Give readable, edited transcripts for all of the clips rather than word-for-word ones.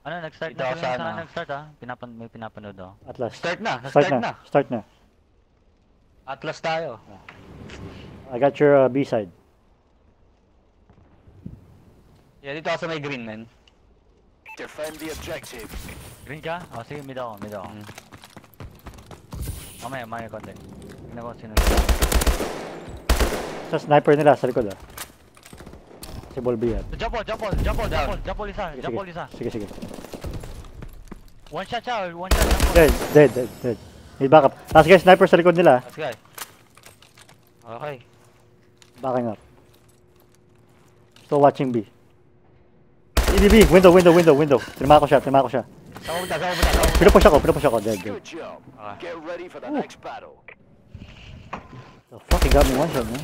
Ano, nag-start Dito na ako sila sa sa ano. nag-start ah. May pinapanood ako. Atlas. Start na, Start start na. na. Start na. Atlas tayo. I got your B side. Yeah, dito ako sa may green, man. Defend the objective. Green ka? O sige, mid ako. Mamaya konti. Tingnan ko sino. Sa sniper nila sa likod ah. Si Ball B yan. Jump all isa. Sige. One shot siya. Dead. May backup. Tapos guys, sniper sa likod nila. Let's go. Okay. Backing up. Still watching B. B. Window. Tinama ko siya. Saan ko punta? Pinupush ako. Dead. Good job. Okay. Get ready for the next battle. The fuck, he got me one shot, man.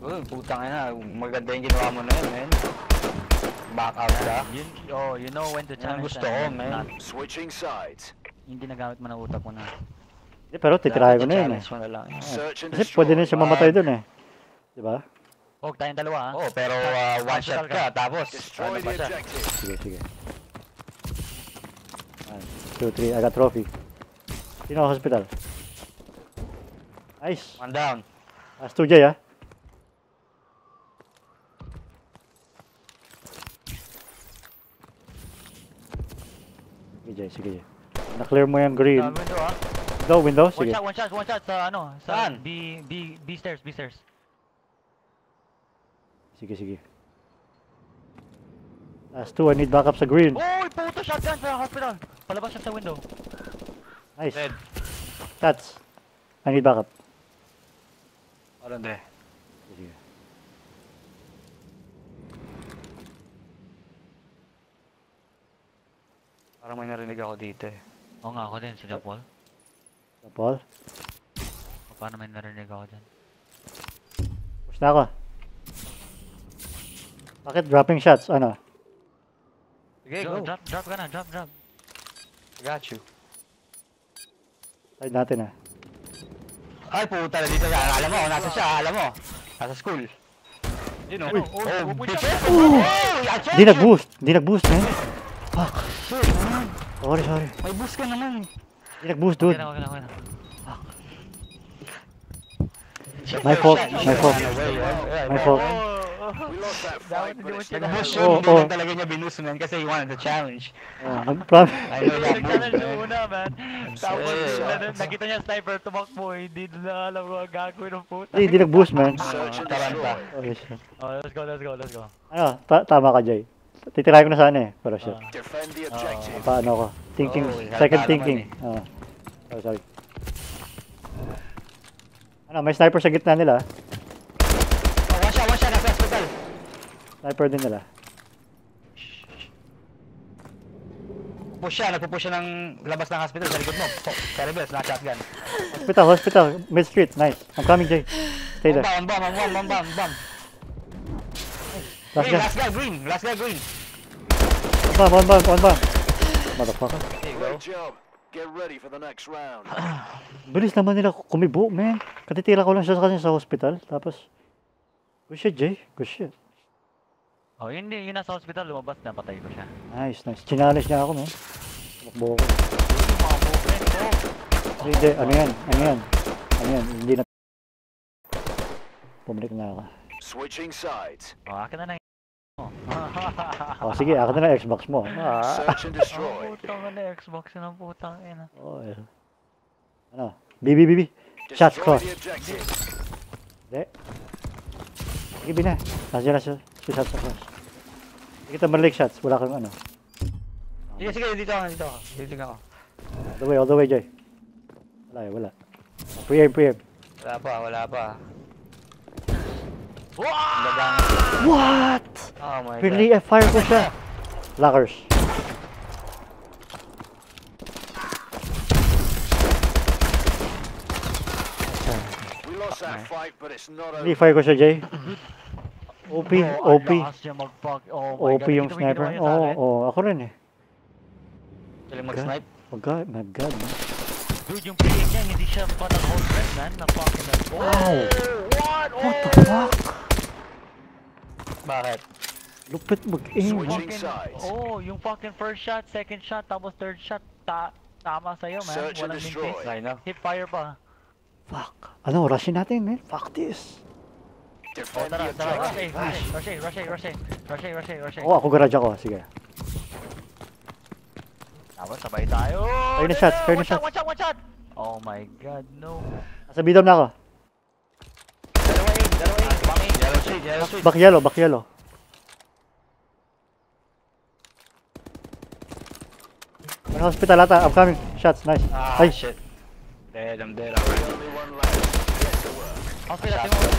Uy, putang ina. Maganda yung ginawa mo na yun, man. Back out ka. You know when to Yan ang challenge. gusto ko, man. Switching sides. Yung ginagamit mo ng utak mo na. Pero titirahin ko na yun eh. Challenge mo na lang. Search and Kasi destroy. pwede na siya mamatay dun eh. Diba? Huwag tayong dalawa ah. Oo, pero one shot ka. Tapos, Destroy ano pa the siya? objective. Sige. 1, 2, 3. I got trophy. Sino hospital? Nice. One down. Last 2 Jay ah. Sige Jay. Na-clear mo yung green. Window ah. Window. One Sige. shot sa ano. Saan? B stairs. Sige. Last 2, I need backup sa green. Uy! Puto shotgun sa hospital! Palabas siya sa window. Nice. Dead. Stats. I need backup. Ano de? Sige. Parang may narinig ako dito eh. Oo nga ako din, si Japol. Paul. Paano may narinig ako dyan? Push na ako. Bakit dropping shots? Ano? Sige, go. Drop ka na, drop. I got you. Side natin ah. Ay, puta na dito siya. Alam mo, nasa siya. Alam mo. Nasa school. You know. Bitches! Di nag-boost man. Fuck. Sorry. May boost ka naman. Di nag-boost dude. Okay na. My fault. We lost that fight, but it's Nag-boost Oh, yun. Hindi lang talaga niya binoost man kasi he wanted the challenge. Nag-promise. I know that move, Nag-challenge yung man. una, man. Tapos, Yeah. nakita niya sniper tumakbo, hindi na alam mo ang gagawin ng puta. Di nag-boost man. search and Taranta. destroy. Okay siya. Oh, let's go. Ano? Tama ka Jay. Titirahin ko na sana eh. Pero shit. Defend the objective. Paano ko? Thinking. Oh, Second halata thinking. naman Sorry. Ano? May sniper sa gitna nila. Oh, one shot. Nasa hospital. Sniper din nila. Nagpupush siya ng labas ng hospital sa likod mo. Terrible, naka-shotgun. Hospital. Mid street. Nice. I'm coming Jay. Stay there. Bomb. Last guy. Last guy green. One bomb. Motherfucker. There you go. Great job. Get ready for the next round. Bilis naman nila kumibo, man. Katitira ko lang siya sa kanya sa hospital. Tapos, good shit, Jay. Good shit. Oh, yun nasa hospital, lumabas na, patay ko siya. Nice. Chinalis niya ako, man. Tumakbo ko. Yung mga movement ko. Hindi, ano yan? Hindi na. Bumalik na ako. Switching sides. Oh, akin na lang Sige, akin na lang Xbox mo. Search and destroy. putang na Xbox yun ang putang ina. Ano? B. Shots Destroy cross. the objective. Hindi. Sige, B na. Nandiyan na siya. Shots cross. Hindi kita malik shots. Wala kang ano. Sige, dito ako. All the way, Jay. Wala. Pre-aim. Wala pa. What? Oh my Really, fire ko siya. Lockers. We lost that fight, but it's not over. Really, fire ko siya, Jay. OP. Lakas niya mag-fuck. Oh my OP God. yung Ito sniper. ginawa niya sa akin. Oo, ako rin eh. Galing mag-snipe. Oh God, my God, man. Dude, yung play niya, hindi siya pa nag-hold breath, man. Na-fucking Wow! What? What the fuck? Bakit? Lupit mag-aim, ha? Switching sides. Oh, yung fucking first shot, second shot, tapos third shot, tama sa'yo, man. Search and Walang destroy. mintis. I know. Hip fire pa. Fuck. Ano, rushin natin, man. Fuck this. Oh, Defend tara, the tara, objective. rush. Oo, ako garage ako. Sige. Tapos sabay tayo. Fire na shots, fire na shots. Watch out! Oh my god, no. Nasa bidom na ako. Dalawa in. Yellow street. Back yellow. May hospital ata. Upcoming. Shots, nice. Ah, Ay, shit. Dead, I'm dead. Only one left. Get to work. Hospital, tingnan mo.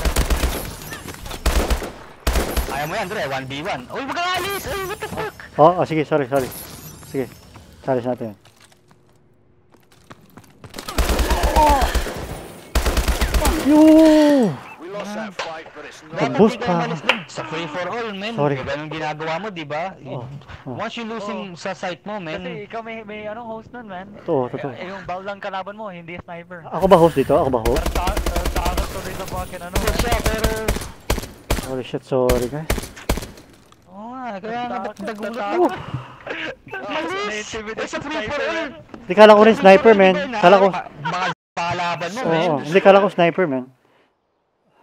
Kaya mo yan, Dre. 1v1. Uy, wag kang alis! Uy, what the fuck? oh, sige, sorry. Sige. Salis natin yan. Yo! We lost that fight, but it's not Pag-boost Dapat di tayo pa. malis dun. Sa free for all, man. Sorry. Ganun ginagawa mo, di ba? Oh. Once you losing sa site mo, man. Kasi ikaw may anong host nun, man. Totoo. Yung bawal lang kalaban mo, hindi sniper. Ako ba host dito? Ako ba host? Takot tuloy sa fucking ano. Good siya, pero... Holy shit, sorry guys. Oo nga, kaya nga ba't nagulat Takot. ako? Malis! Sa free for all! Hindi kala ko rin sniper, man. Kala ko... Mga palaban mo, Oo, man. hindi kala ko sniper, man.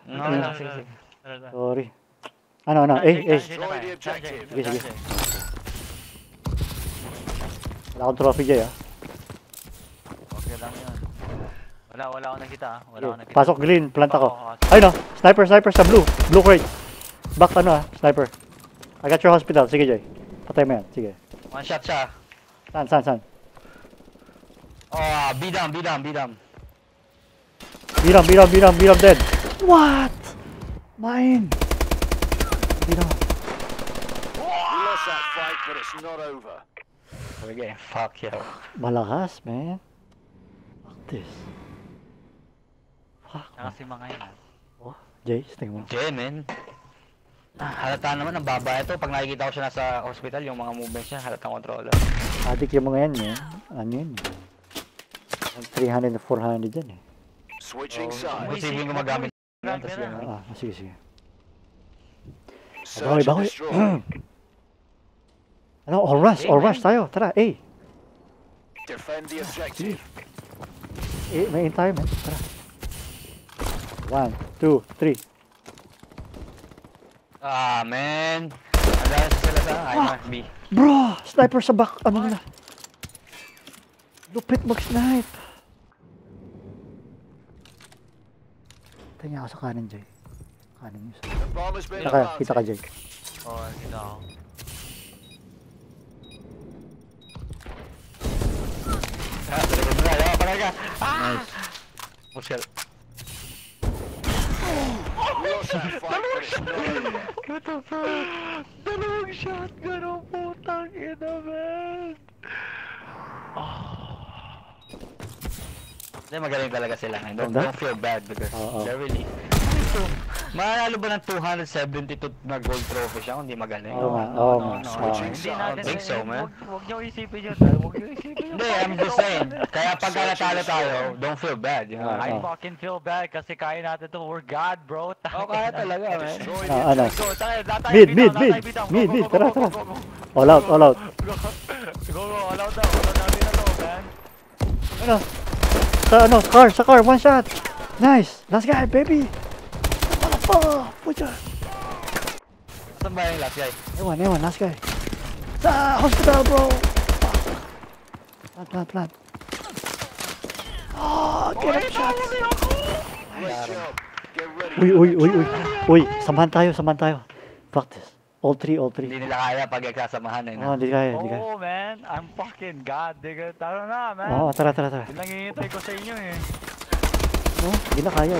Okay lang, sige. Sorry. Ano? Eh. Destroy the objective. Sige. Wala akong trophy dyan, ah. Okay lang yun. Wala akong nakita, ah. Wala akong nakita. Pasok green, plant ako. Oo, Ayun, oh. Sniper sa blue. Blue crate. Back ano, ah. Sniper. I got your hospital. Sige, Jay. Patay mo yan. Sige. One shot siya. Saan? Oh, B down. Beat him, dead. What? Mine. Beat him. We lost that fight, but it's not over. Okay, fuck yo. Malakas, man. Fuck this. Fuck. Kasi mga yun, ah. Oh, Jay, tingnan mo. Jay, man. Halata naman ang baba ito. Pag nakikita ko siya nasa hospital, yung mga movements niya, halatang controller. Adik yung mga yan, man. Ano yun? 300 na 400 yan, eh. Switching Oh, sides. posibleng gumagamit. Wait, Tapos wait. yun. Sige. Search and Bahoy. destroy. Ano, all rush tayo. Tara, eh. Defend the objective. Eh, may in tayo, man. Tara. 1, 2, 3. Ah, man. Andaan sila sa I-Mark B. Bro! Sniper sa back. Ano nila? Lupit mag-snipe. Tingnan ako sa kanan, Jay. Kanan niyo. The bomb has been Kita ka, planted. Jay. Oo, nakita ako. Nice. Pushel. We lost that fight, but it's not over. What the fuck? Dalawang shotgun ang putang ina, man. Hindi, magaling talaga sila. Ganda? Don't feel bad because Oo. they're really... Mananalo ba ng 272 na gold trophy siya kung di magaling? Oo nga, No, oo no, nga. no. Switching Hindi I natin, don't think so, man. Huwag niyo isipin yun, man. Huwag niyo isipin yun. Hindi, I'm just saying. Kaya pag natalo tayo, don't feel bad. You know? Ah, I ah. fucking feel bad kasi kaya natin to. We're God, bro. Oh, kaya talaga, man. Destroy Ah, the ano? Go, tayo, tayo, Mid, bitaw, mid, tayo, bitaw. Go, mid, go, mid. go, Tara, go, tara. go, go, go. All out. Go, all out na to, man. Ano? Sa car. One shot. Nice. Last guy, baby. Pucha. Saan ba yung last guy? Ewan. Last guy. Sa hospital, bro. Plant. Oh, get him shots. Great job. Get ready. Uy. Samahan tayo. Fuck this. All three. Hindi nila kaya pag nagsasamahan eh. Oh, hindi kaya. Oo, man. I'm fucking God, digga. Tara na, man. Oo, tara. Yun lang hihintay ko sa inyo, eh. Oh, hindi na kaya.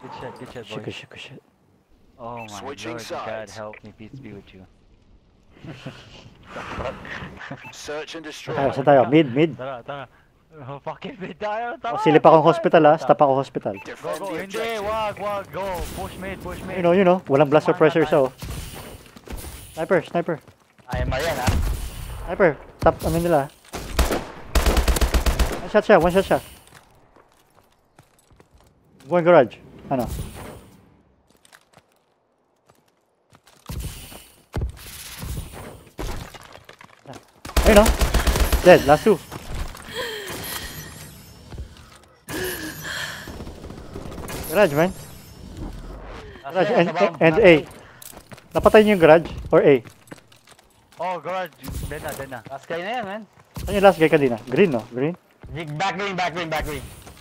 Good shit, boy. Shit. Oh my Switching Lord, God sides. help me, peace be with you. Search and destroy. Saan tayo? Mid. Tara. Oh, fucking mid tayo. Tara. Silip akong hospital, ha. Stop ako hospital. Defend Go. the Hindi, objective. wag. Go. Push mid. You know. Walang blast suppressor sa, oh. Sniper. Ay, Marian ha. Sniper. Top, nila. One shot siya. Going garage. Ano? Ayun o. Dead, last two. Garage, man. Garage and A. Napatay niyo yung garage? Or A? Oh, garage. Dead na. Last guy na yan, man. Saan yung last guy kanina? Green, no? Green? Back green.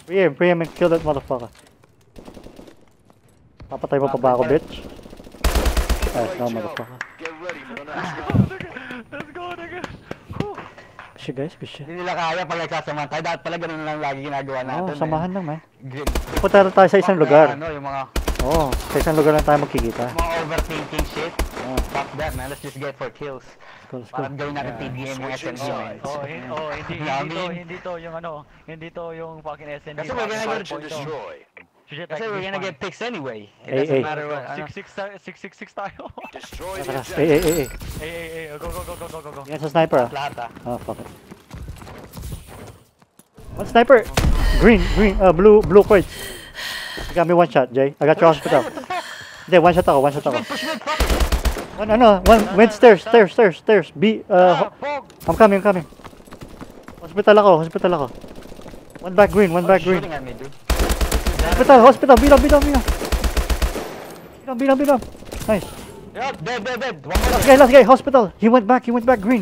Pre-aim and kill that motherfucker. Papatay mo pa ba ako, bitch? Nice, no, motherfucker. Get ready for the next round. Let's go, nigga. Good shit, guys. Good shit. Hindi nila kaya pag nagsasaman tayo. Dapat pala ganun lang lagi ginagawa natin. Oo, samahan lang, man. Green. Punta tayo sa isang lugar. Ano, yung mga Oo, sa isang lugar lang tayo magkikita. overthinking shit. Oo, Fuck that, man. Let's just get for kills. let's go. Parang gawin natin TDM yung Switching SMG, man. sides. Hindi to yung ano, hindi to yung fucking SND. Kasi we're gonna Search and destroy. Kasi we're gonna get picks anyway. It Hey, doesn't hey. matter what. Ano. 666 tayo. Destroy the Tara, objective. Go. Yan sa sniper, ah. Lahat ah. Oh, fuck it. One sniper! Green, blue quartz. You got me one shot, Jay. I got your hospital. Hindi, one shot ako. Push mid, fuck it. One, went stairs. B, Fog. I'm coming. Hospital ako. One back green. Shooting at me, dude. Hospital, bilang. Nice. Yup, dead. One more. Last guy, hospital. He went back green.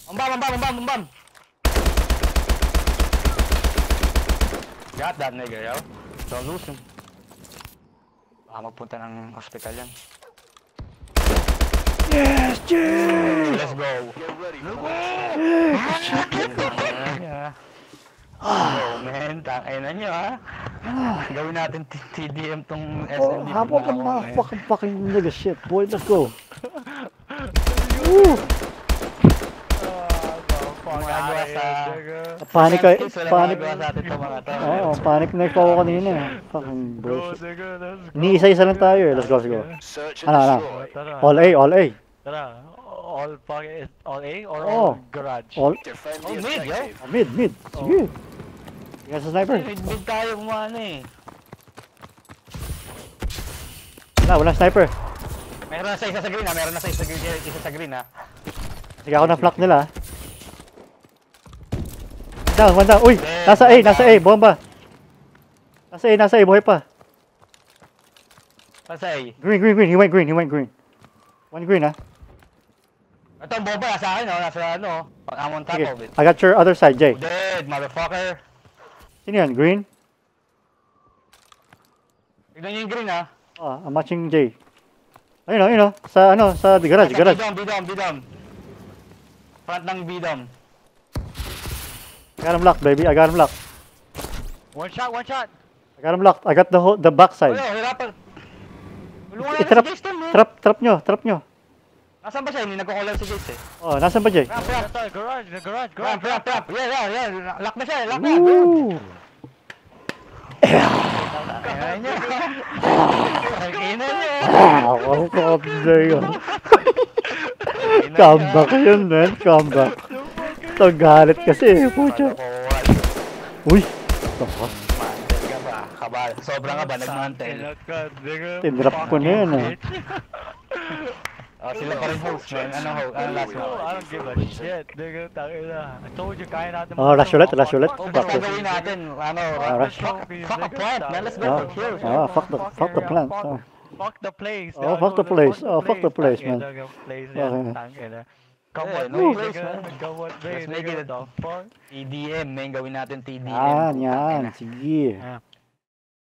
Umbam. Got that nigga, yo. Don't lose him. Baka magpunta ng hospital yan. Yes, Jay! Let's go. Get ready for the next round. Oh man, tangay na nyo ha. Gawin natin TDM tong Oh, SMD. habang ka mga fucking nigga shit, boy. Let's go. Woo! Gumagawa sa... Panic. Gumagawa sa atin itong mga to. Oo, panic na ako kanina. Fucking Go, bullshit. nigga, let's go. Ni isa lang tayo eh. Let's go. Search and Ano? destroy. Tara. All A. Tara. All A or Oh. all garage? All Defend Oh, the mid, yo. objective. mid. Sige. Yan sa sniper. Mid tayo kumano eh. Wala sniper. Meron na sa isa sa green ha. Isa sa green ha. Sige ako na flank nila. One down. Uy, nasa A, bomba. Nasa A, buhay pa. Pasay. Green. He went green. One green, ha. Ito ang bomba nasa akin oh. Nasa ano. I'm on top Sige. of it. I got your other side, Jay. Dead, motherfucker. Sino yan? Green? Tignan nyo yung green ha. Oh, I'm watching Jay. Ayun, sa garage. Bidom. Front ng bidom. I got him locked, baby. One shot. I got him locked. I got the back Oyo, side. hirapan. Tulungan natin Trap, si Jason, man. trap nyo. Nasaan ba siya? Hindi nagko-caller si Jason eh. Oh, nasan ba, Jay? Garage. Ramp. Yeah. Lock na siya. Woo! Ayun niya. Ayun niya. Welcome, Jay. Comeback yun, man. Comeback. Ito, galit kasi. Pucha. Uy. Tapos. Mantel ka ba? Kabal. Sobrang ka ba? Nagmantel. Tinrap ko na yun, eh. Oh, sila pa rin host, man. Ano last No, one? I don't give a shit, nigga. Tangina. I told you, kaya natin. Oh, rush ulit. Oh, basta gawin natin. Ano, rush. fuck a plant, man. Let's go for kills. Fuck the plant. Oh. Fuck the place. Oh, fuck the place. Oh, fuck the place, man. Tangina. Come Yeah, on, no nigga. place, man. Come on, Let's make it nigga. The fuck? TDM, man. Gawin natin TDM. Yan. Sige. Ah.